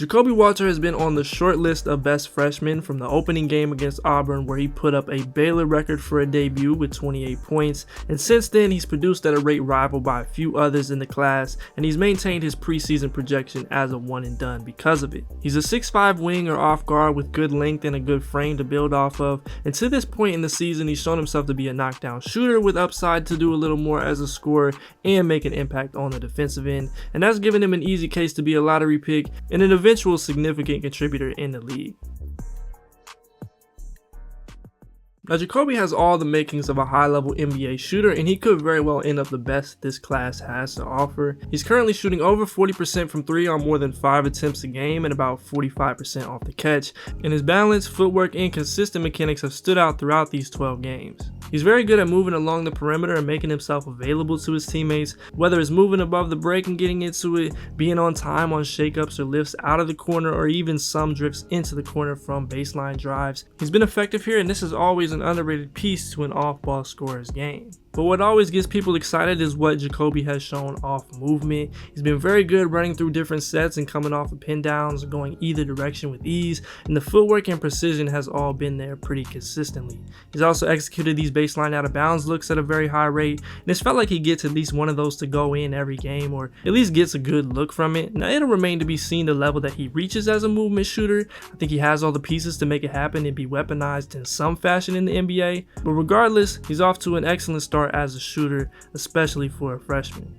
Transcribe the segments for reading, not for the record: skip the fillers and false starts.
Ja'Kobe Walter has been on the short list of best freshmen from the opening game against Auburn, where he put up a Baylor record for a debut with 28 points, and since then he's produced at a rate rivaled by a few others in the class, and he's maintained his preseason projection as a one and done because of it. He's a 6'5" wing or off guard with good length and a good frame to build off of, and to this point in the season he's shown himself to be a knockdown shooter with upside to do a little more as a scorer and make an impact on the defensive end, and that's given him an easy case to be a lottery pick and an eventual significant contributor in the league. Now, Ja'Kobe has all the makings of a high-level NBA shooter, and he could very well end up the best this class has to offer. He's currently shooting over 40% from 3 on more than 5 attempts a game and about 45% off the catch, and his balance, footwork, and consistent mechanics have stood out throughout these 12 games. He's very good at moving along the perimeter and making himself available to his teammates, whether it's moving above the break and getting into it, being on time on shakeups or lifts out of the corner, or even some drifts into the corner from baseline drives. He's been effective here, and this is always an underrated piece to an off-ball scorer's game. But what always gets people excited is what Ja'Kobe has shown off movement. He's been very good running through different sets and coming off of pin downs, going either direction with ease, and the footwork and precision has all been there pretty consistently. He's also executed these baseline out of bounds looks at a very high rate, and it's felt like he gets at least one of those to go in every game, or at least gets a good look from it. Now, it'll remain to be seen the level that he reaches as a movement shooter. I think he has all the pieces to make it happen and be weaponized in some fashion in the NBA, but regardless, he's off to an excellent start as a shooter, especially for a freshman.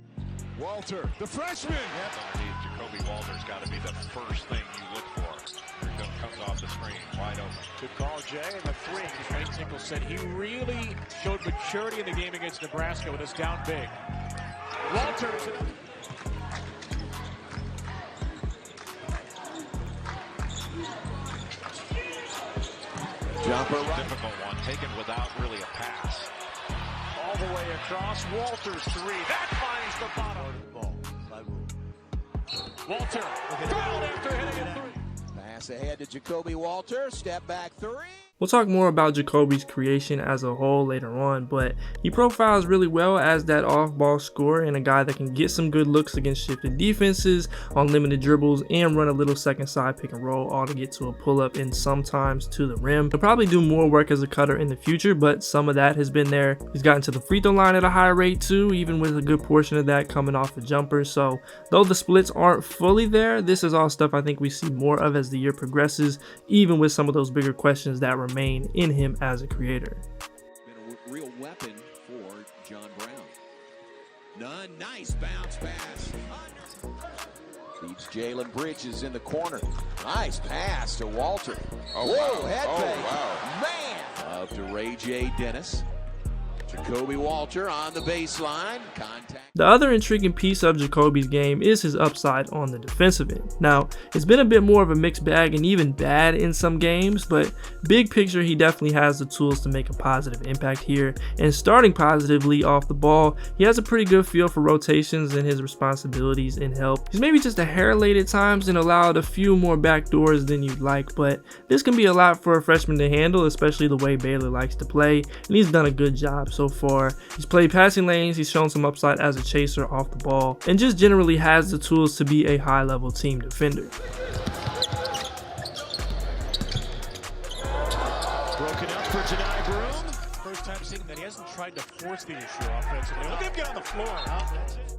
Walter, the freshman! Yep. Ja'Kobe Walter's got to be the first thing you look for. Here he comes off the screen, wide open. Good call, Jay, and the three. Frank Tinkle said he really showed maturity in the game against Nebraska with us down big. Walter. Jumper right. Difficult one, taken without really a pass. All the way across, Walter's three. That finds the bottom. Ball by Rule. Walter, fouled after hitting a three. Pass ahead to Ja'Kobe Walter, step back three. We'll talk more about Ja'Kobe's creation as a whole later on, but he profiles really well as that off-ball scorer and a guy that can get some good looks against shifted defenses on limited dribbles and run a little second side pick and roll, all to get to a pull-up and sometimes to the rim. He'll probably do more work as a cutter in the future, but some of that has been there. He's gotten to the free throw line at a high rate too, even with a good portion of that coming off the jumper. So though the splits aren't fully there, this is all stuff I think we see more of as the year progresses, even with some of those bigger questions that remain in him as a creator. Been a real weapon for John Brown. Nice bounce pass. Keeps Jalen Bridges in the corner. Nice pass to Walter. Whoa, head fake. Man. Up to Ray J. Dennis. Ja'Kobe Walter on the baseline. Contact. The other intriguing piece of Ja'Kobe's game is his upside on the defensive end. Now, it's been a bit more of a mixed bag and even bad in some games, but big picture, he definitely has the tools to make a positive impact here. And starting positively off the ball, he has a pretty good feel for rotations and his responsibilities and help. He's maybe just a hair late at times and allowed a few more backdoors than you'd like, but this can be a lot for a freshman to handle, especially the way Baylor likes to play, and he's done a good job so far. He's played passing lanes, he's shown some upside as a chaser off the ball, and just generally has the tools to be a high-level team defender. Broken up for Janai Broom. First time seeing that he hasn't tried to force the issue offensively. Look at him get on the floor. That's it.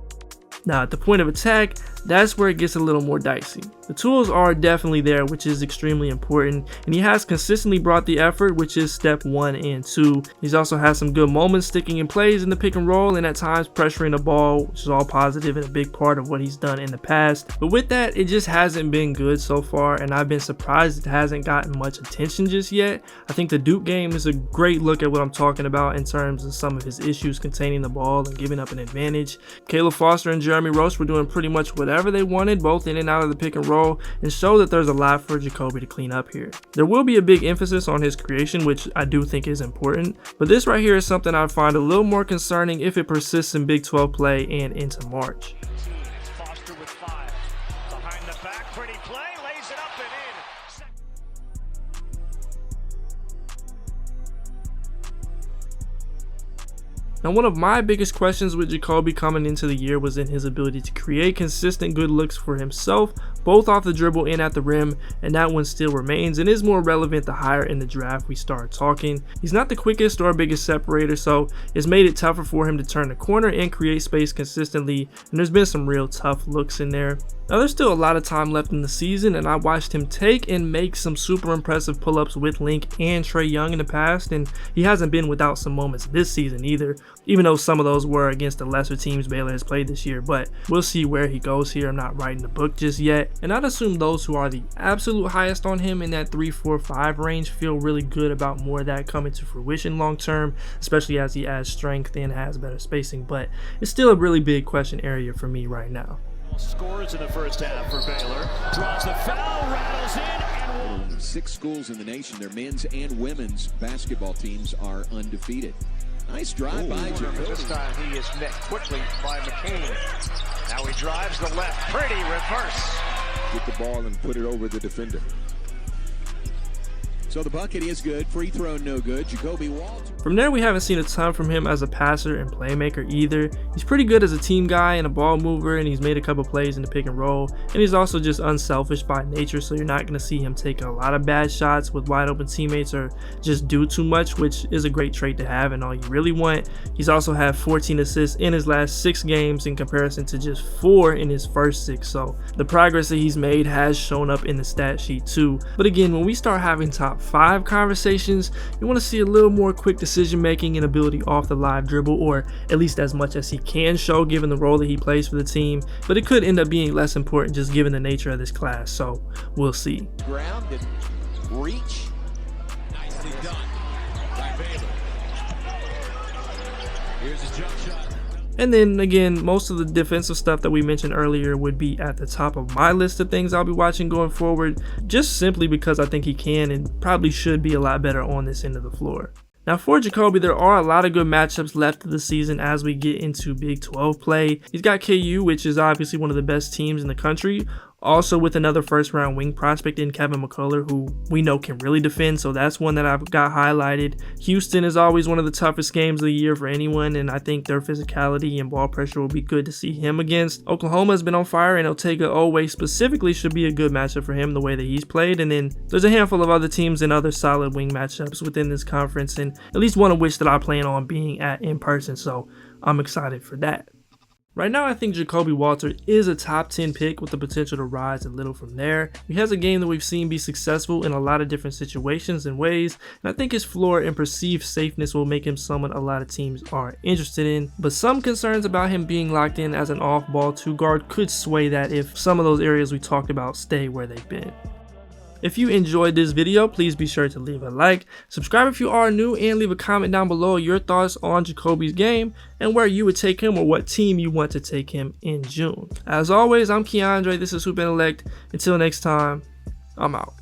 Now, at the point of attack, that's where it gets a little more dicey. The tools are definitely there, which is extremely important, and he has consistently brought the effort, which is step 1 and 2. He's also had some good moments sticking in plays in the pick and roll, and at times pressuring the ball, which is all positive and a big part of what he's done in the past. But with that, it just hasn't been good so far, and I've been surprised it hasn't gotten much attention just yet. I think the Duke game is a great look at what I'm talking about in terms of some of his issues containing the ball and giving up an advantage. Caleb Foster and Jeremy Roach were doing pretty much whatever they wanted, both in and out of the pick and roll, and show that there's a lot for Ja'Kobe to clean up here. There will be a big emphasis on his creation, which I do think is important, but this right here is something I find a little more concerning if it persists in Big 12 play and into March. Foster with 5. Behind the back, pretty play, lays it up and in. Now, one of my biggest questions with Jacoby coming into the year was in his ability to create consistent good looks for himself, both off the dribble and at the rim, and that one still remains and is more relevant the higher in the draft we start talking. He's not the quickest or biggest separator, so it's made it tougher for him to turn the corner and create space consistently, and there's been some real tough looks in there. Now, there's still a lot of time left in the season, and I watched him take and make some super impressive pull-ups with Link and Trae Young in the past, and he hasn't been without some moments this season either, even though some of those were against the lesser teams Baylor has played this year. But we'll see where he goes here. I'm not writing the book just yet, and I'd assume those who are the absolute highest on him in that 3, 4, 5 range feel really good about more of that coming to fruition long term, especially as he adds strength and has better spacing. But it's still a really big question area for me right now. Scores in the first half for Baylor. Draws the foul, rattles in, and One of 6 schools in the nation, their men's and women's basketball teams are undefeated. Nice drive by Jacoby. this time he is met quickly by McCain. Now he drives the left. Pretty reverse. Get the ball and put it over the defender. So the bucket is good. Free throw no good. Jacoby Walter. From there, we haven't seen a ton from him as a passer and playmaker either. He's pretty good as a team guy and a ball mover, and he's made a couple plays in the pick and roll, and he's also just unselfish by nature, so you're not going to see him take a lot of bad shots with wide open teammates or just do too much, which is a great trait to have and all you really want. He's also had 14 assists in his last 6 games in comparison to just 4 in his first 6, so the progress that he's made has shown up in the stat sheet too. But again, when we start having top 5 conversations, you want to see a little more quick decision making and ability off the live dribble, or at least as much as he can show given the role that he plays for the team, but it could end up being less important just given the nature of this class, so we'll see. Ground and reach. Nicely done by Baylor. Here's a jump shot. And then again, most of the defensive stuff that we mentioned earlier would be at the top of my list of things I'll be watching going forward, just simply because I think he can and probably should be a lot better on this end of the floor. Now for Jacoby, there are a lot of good matchups left of the season as we get into Big 12 play. He's got KU, which is obviously one of the best teams in the country, also with another first round wing prospect in Kevin McCullough, who we know can really defend, so that's one that I've got highlighted. Houston is always one of the toughest games of the year for anyone, and I think their physicality and ball pressure will be good to see him against. Oklahoma has been on fire, and Otega Oweh specifically should be a good matchup for him the way that he's played. And then there's a handful of other teams and other solid wing matchups within this conference, and at least one of which that I plan on being at in person, so I'm excited for that. Right now, I think Jacoby Walter is a top 10 pick with the potential to rise a little from there. He has a game that we've seen be successful in a lot of different situations and ways, and I think his floor and perceived safeness will make him someone a lot of teams are interested in. But some concerns about him being locked in as an off-ball 2 guard could sway that if some of those areas we talked about stay where they've been. If you enjoyed this video, please be sure to leave a like, subscribe if you are new, and leave a comment down below your thoughts on Jacoby's game and where you would take him or what team you want to take him in June. As always, I'm Keandre, this is HoopIntellect. Until next time, I'm out.